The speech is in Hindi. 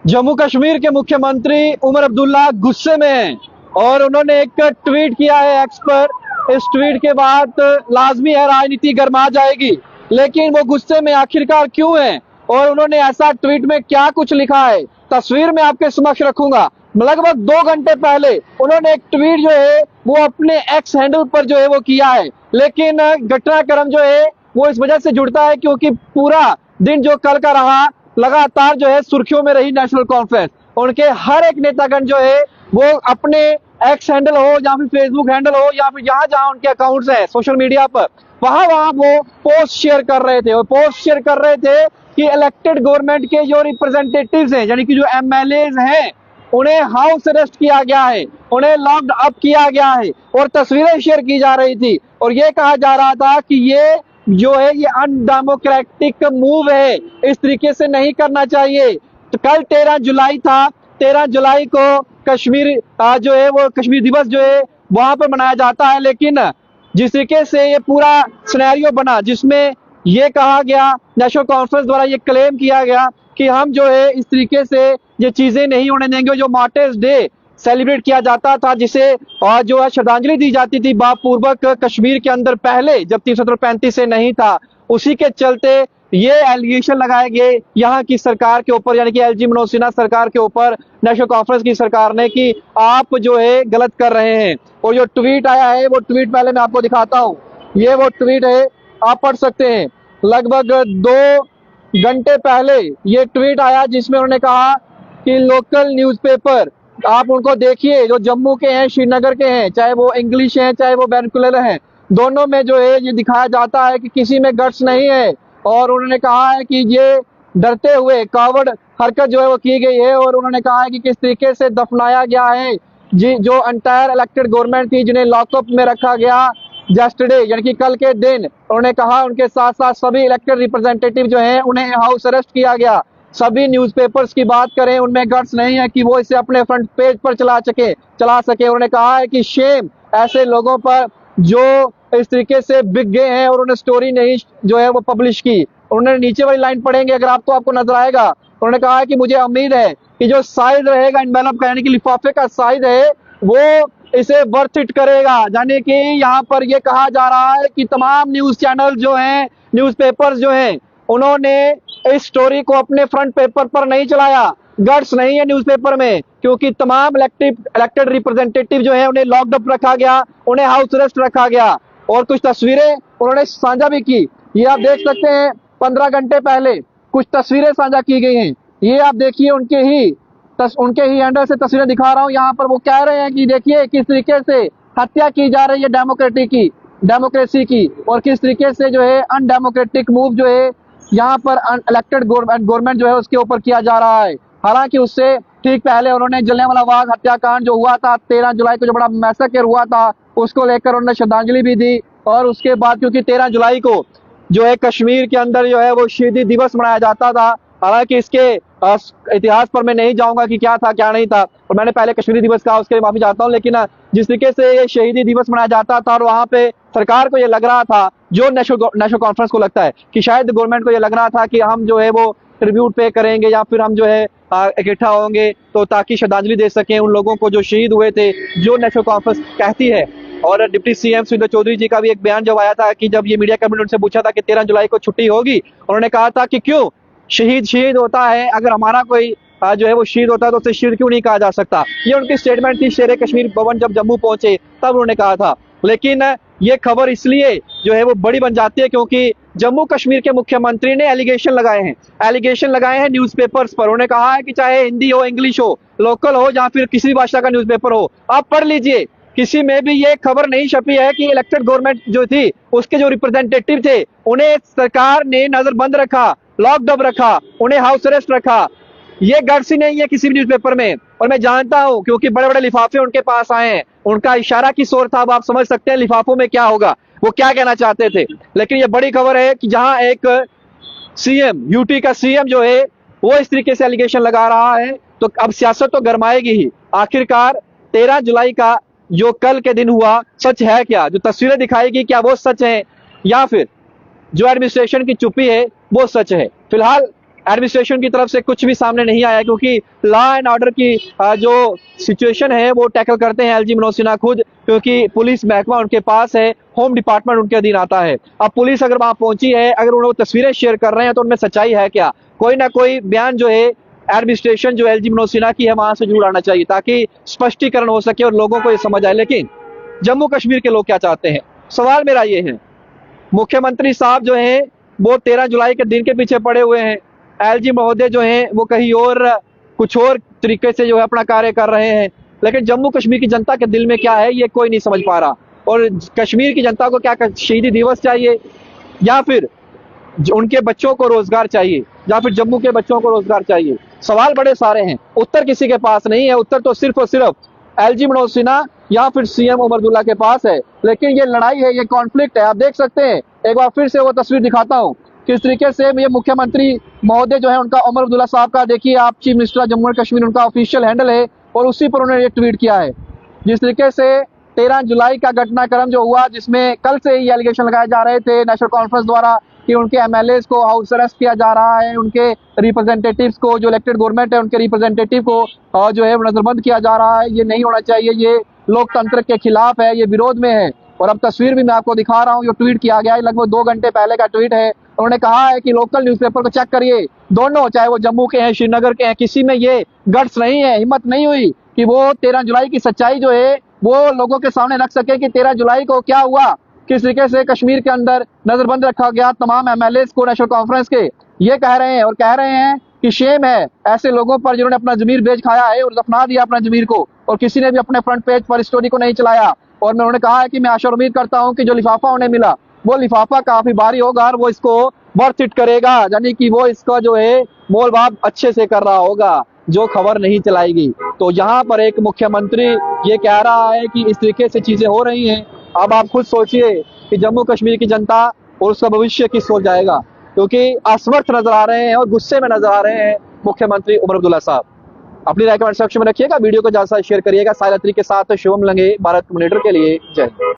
जम्मू कश्मीर के मुख्यमंत्री उमर अब्दुल्ला गुस्से में हैं और उन्होंने एक ट्वीट किया है एक्स पर। इस ट्वीट के बाद लाजमी है राजनीति गर्मा जाएगी, लेकिन वो गुस्से में आखिरकार क्यों हैं और उन्होंने ऐसा ट्वीट में क्या कुछ लिखा है, तस्वीर में आपके समक्ष रखूंगा। लगभग 2 घंटे पहले उन्होंने एक ट्वीट जो है वो अपने एक्स हैंडल पर जो है वो किया है, लेकिन घटनाक्रम जो है वो इस वजह से जुड़ता है क्योंकि पूरा दिन जो कल का रहा लगातार जो है सुर्खियों में रही नेशनल कॉन्फ्रेंस। उनके हर एक नेतागण जो है वो अपने एक्स हैंडल हो या फिर फेसबुक हैंडल हो या फिर जहां जहां उनके अकाउंट्स हैं सोशल मीडिया पर, वहां वहां वो पोस्ट शेयर कर रहे थे और पोस्ट शेयर कर रहे थे कि इलेक्टेड गवर्नमेंट के जो रिप्रेजेंटेटिव्स हैं यानी कि जो एमएलएज हैं उन्हें हाउस अरेस्ट किया गया है, उन्हें लॉक्ड अप किया गया है और तस्वीरें शेयर की जा रही थी और ये कहा जा रहा था कि ये जो है ये अनडेमोक्रेटिक मूव है, इस तरीके से नहीं करना चाहिए। तो कल 13 जुलाई था, 13 जुलाई को कश्मीर जो है वो कश्मीर दिवस जो है वहां पर मनाया जाता है, लेकिन जिस तरीके से ये पूरा सिनेरियो बना जिसमें ये कहा गया नेशनल कॉन्फ्रेंस द्वारा ये क्लेम किया गया कि हम जो है इस तरीके से ये चीजें नहीं होने देंगे। जो मार्टर्स डे सेलिब्रेट किया जाता था जिसे और जो है श्रद्धांजलि दी जाती थी भावपूर्वक कश्मीर के अंदर पहले जब 335 से नहीं था, उसी के चलते ये एलिगेशन लगाए गए यहाँ की सरकार के ऊपर यानी कि एलजी मनोज सिन्हा सरकार के ऊपर नेशनल कॉन्फ्रेंस की सरकार ने कि आप जो है गलत कर रहे हैं। और जो ट्वीट आया है वो ट्वीट पहले मैं आपको दिखाता हूँ, ये वो ट्वीट है, आप पढ़ सकते हैं। लगभग 2 घंटे पहले ये ट्वीट आया जिसमें उन्होंने कहा कि लोकल न्यूज़पेपर आप उनको देखिए जो जम्मू के हैं श्रीनगर के हैं, चाहे वो इंग्लिश हैं चाहे वो वर्नाक्युलर हैं, दोनों में जो है ये दिखाया जाता है कि किसी में गट्स नहीं है। और उन्होंने कहा है कि ये डरते हुए कावड़ हरकत जो है वो की गई है और उन्होंने कहा है कि किस तरीके से दफनाया गया है जी जो एंटायर इलेक्टेड गवर्नमेंट थी जिन्हें लॉकअप में रखा गया yesterday यानी कि कल के दिन। उन्होंने कहा उनके साथ साथ सभी इलेक्टेड रिप्रेजेंटेटिव जो हैं उन्हें हाउस अरेस्ट किया गया। सभी न्यूज़पेपर्स की बात करें उनमें गट्स नहीं है कि वो इसे अपने फ्रंट पेज पर चला सके। उन्होंने कहा है कि शेम ऐसे लोगों पर जो इस तरीके से बिक गए हैं और उन्हें स्टोरी नहीं जो है वो पब्लिश की। उन्होंने नीचे वाली लाइन पढ़ेंगे अगर आपको नजर आएगा, उन्होंने कहा है कि मुझे उम्मीद है कि जो साइज रहेगा एनवेलप का यानी कि लिफाफे का साइज है वो इसे वर्थ इट करेगा। यानी कि यहाँ पर ये कहा जा रहा है कि तमाम न्यूज चैनल जो हैं न्यूज़पेपर्स जो हैं उन्होंने इस स्टोरी को अपने फ्रंट पेपर पर नहीं चलाया। गट्स नहीं है न्यूज़पेपर में क्योंकि तमाम इलेक्टेड रिप्रेजेंटेटिव जो है उन्हें लॉक्ड अप रखा गया, उन्हें हाउस अरेस्ट रखा गया। और कुछ तस्वीरें उन्होंने साझा भी की, ये आप देख सकते हैं। 15 घंटे पहले कुछ तस्वीरें साझा की गई हैं, ये आप देखिए उनके ही हैंडल से तस्वीरें दिखा रहा हूँ। यहाँ पर वो कह रहे हैं कि देखिए किस तरीके से हत्या की जा रही है डेमोक्रेसी की और किस तरीके से जो है अनडेमोक्रेटिक मूव जो है यहाँ पर इलेक्टेड गवर्नमेंट जो है उसके ऊपर किया जा रहा है। हालांकि उससे ठीक पहले उन्होंने जलियांवाला बाग हत्याकांड जो हुआ था 13 जुलाई को जो बड़ा मैसेकर हुआ था उसको लेकर उन्होंने श्रद्धांजलि भी दी। और उसके बाद क्योंकि 13 जुलाई को जो है कश्मीर के अंदर जो है वो शहीदी दिवस मनाया जाता था, हालांकि इसके इतिहास पर मैं नहीं जाऊंगा कि क्या था क्या नहीं था और मैंने पहले कश्मीरी दिवस कहा उसके लिए माफी चाहता हूं, लेकिन जिस तरीके से ये शहीदी दिवस मनाया जाता था और वहां पे सरकार को ये लग रहा था, जो नेशनल कॉन्फ्रेंस को लगता है कि शायद गवर्नमेंट को ये लग रहा था कि हम जो है वो ट्रिब्यूट पे करेंगे या फिर हम जो है इकट्ठा होंगे तो ताकि श्रद्धांजलि दे सकें उन लोगों को जो शहीद हुए थे, जो नेशनल कॉन्फ्रेंस कहती है। और डिप्टी सीएम सुरेंद्र चौधरी जी का भी एक बयान जब आया था कि जब ये मीडिया कैबिनेट उनसे पूछा था कि 13 जुलाई को छुट्टी होगी, उन्होंने कहा था कि क्यों शहीद होता है, अगर हमारा कोई जो है वो शहीद होता है तो उसे शहीद क्यों नहीं कहा जा सकता। ये उनकी स्टेटमेंट थी शेर कश्मीर भवन जब जम्मू पहुंचे तब उन्होंने कहा था। लेकिन ये खबर इसलिए जो है वो बड़ी बन जाती है क्योंकि जम्मू कश्मीर के मुख्यमंत्री ने एलिगेशन लगाए हैं न्यूज़पेपर्स पर। उन्होंने कहा है कि चाहे हिंदी हो, इंग्लिश हो, लोकल हो या फिर किसी भाषा का न्यूज़पेपर हो, आप पढ़ लीजिए, किसी में भी ये खबर नहीं छपी है कि इलेक्टेड गवर्नमेंट जो थी उसके जो रिप्रेजेंटेटिव थे उन्हें सरकार ने नजरबंद रखा, लॉकड अप रखा, उन्हें हाउस अरेस्ट रखा। ये गट्स ही नहीं है किसी भी न्यूज़पेपर में। और मैं जानता हूं क्योंकि बड़े बड़े लिफाफे उनके पास आए हैं, उनका इशारा किस ओर था अब आप समझ सकते हैं लिफाफों में क्या होगा, वो क्या कहना चाहते थे। लेकिन ये बड़ी खबर है कि जहां एक सीएम, यूटी का सीएम जो है वो इस तरीके से एलिगेशन लगा रहा है तो अब सियासत तो गरमाएगी ही। आखिरकार 13 जुलाई का जो कल के दिन हुआ सच है क्या, जो तस्वीरें दिखाएगी क्या वो सच है या फिर जो एडमिनिस्ट्रेशन की चुप्पी है वो सच है। फिलहाल एडमिनिस्ट्रेशन की तरफ से कुछ भी सामने नहीं आया, क्योंकि लॉ एंड ऑर्डर की जो सिचुएशन है वो टैकल करते हैं एलजी मनोज सिन्हा खुद, क्योंकि पुलिस महकमा उनके पास है, होम डिपार्टमेंट उनके अधीन आता है। अब पुलिस अगर वहां पहुंची है, अगर उन्होंने तस्वीरें शेयर कर रहे हैं तो उनमें सच्चाई है क्या? कोई ना कोई बयान जो है एडमिनिस्ट्रेशन जो एलजी मनोज सिन्हा की है वहां से जरूर आना चाहिए, ताकि स्पष्टीकरण हो सके और लोगों को ये समझ आए। लेकिन जम्मू कश्मीर के लोग क्या चाहते हैं? सवाल मेरा ये है, मुख्यमंत्री साहब जो हैं वो 13 जुलाई के दिन के पीछे पड़े हुए हैं, एलजी महोदय जो हैं वो कहीं और कुछ और तरीके से जो है अपना कार्य कर रहे हैं, लेकिन जम्मू कश्मीर की जनता के दिल में क्या है ये कोई नहीं समझ पा रहा। और कश्मीर की जनता को क्या शहीदी दिवस चाहिए, या फिर उनके बच्चों को रोजगार चाहिए, या फिर जम्मू के बच्चों को रोजगार चाहिए? सवाल बड़े सारे हैं, उत्तर किसी के पास नहीं है। उत्तर तो सिर्फ और सिर्फ एलजी मनोज सिन्हा या फिर सीएम उमर अब्दुल्ला के पास है। लेकिन ये लड़ाई है, ये कॉन्फ्लिक्ट है। आप देख सकते हैं, एक बार फिर से वो तस्वीर दिखाता हूं किस तरीके से ये मुख्यमंत्री महोदय जो है उनका उमर अब्दुल्ला साहब का, देखिए आप, chief minister Jammu and Kashmir उनका ऑफिशियल हैंडल है, और उसी पर उन्होंने एक ट्वीट किया है। जिस तरीके से 13 जुलाई का घटनाक्रम जो हुआ, जिसमें कल से ही एलिगेशन लगाए जा रहे थे नेशनल कॉन्फ्रेंस द्वारा कि उनके एमएलएस को हाउस अरेस्ट किया जा रहा है, उनके रिप्रेजेंटेटिव्स को, जो इलेक्टेड गवर्नमेंट है उनके रिप्रेजेंटेटिव को जो है नजरबंद किया जा रहा है। ये नहीं होना चाहिए, ये लोकतंत्र के खिलाफ है, ये विरोध में है। और अब तस्वीर भी मैं आपको दिखा रहा हूँ, जो ट्वीट किया गया है लगभग 2 घंटे पहले का ट्वीट है। उन्होंने कहा है कि लोकल न्यूज़पेपर को चेक करिए, दोनों, चाहे वो जम्मू के हैं, श्रीनगर के हैं, किसी में ये गट्स नहीं है, हिम्मत नहीं हुई कि वो 13 जुलाई की सच्चाई जो है वो लोगों के सामने रख सके कि 13 जुलाई को क्या हुआ, किस तरीके से कश्मीर के अंदर नजरबंद रखा गया तमाम एमएलएस को नेशनल कॉन्फ्रेंस के। ये कह रहे हैं, और कह रहे हैं कि शेम है ऐसे लोगों पर जिन्होंने अपना जमीर बेच खाया है और दफना दिया अपना जमीर को, और किसी ने भी अपने फ्रंट पेज पर स्टोरी को नहीं चलाया। और उन्होंने कहा है कि मैं आशा और उम्मीद करता हूं कि जो लिफाफा उन्हें मिला वो लिफाफा काफी भारी होगा और वो इसको वर्थ इट करेगा, यानी कि वो इसका जो है मोल भाव अच्छे से कर रहा होगा, जो खबर नहीं चलाएगी। तो यहाँ पर एक मुख्यमंत्री ये कह रहा है कि इस तरीके से चीजें हो रही हैं। अब आप खुद सोचिए कि जम्मू कश्मीर की जनता और उसका भविष्य किस ओर जाएगा, क्योंकि असमर्थ नजर आ रहे हैं और गुस्से में नजर आ रहे हैं मुख्यमंत्री उमर अब्दुल्ला साहब। अपनी राय कमेंट सेक्शन में रखिएगा, वीडियो को ज्यादा शेयर करिएगा। साहिल अत्री के साथ शुभम लंगे, भारत मॉनिटर के लिए, जय हिंद।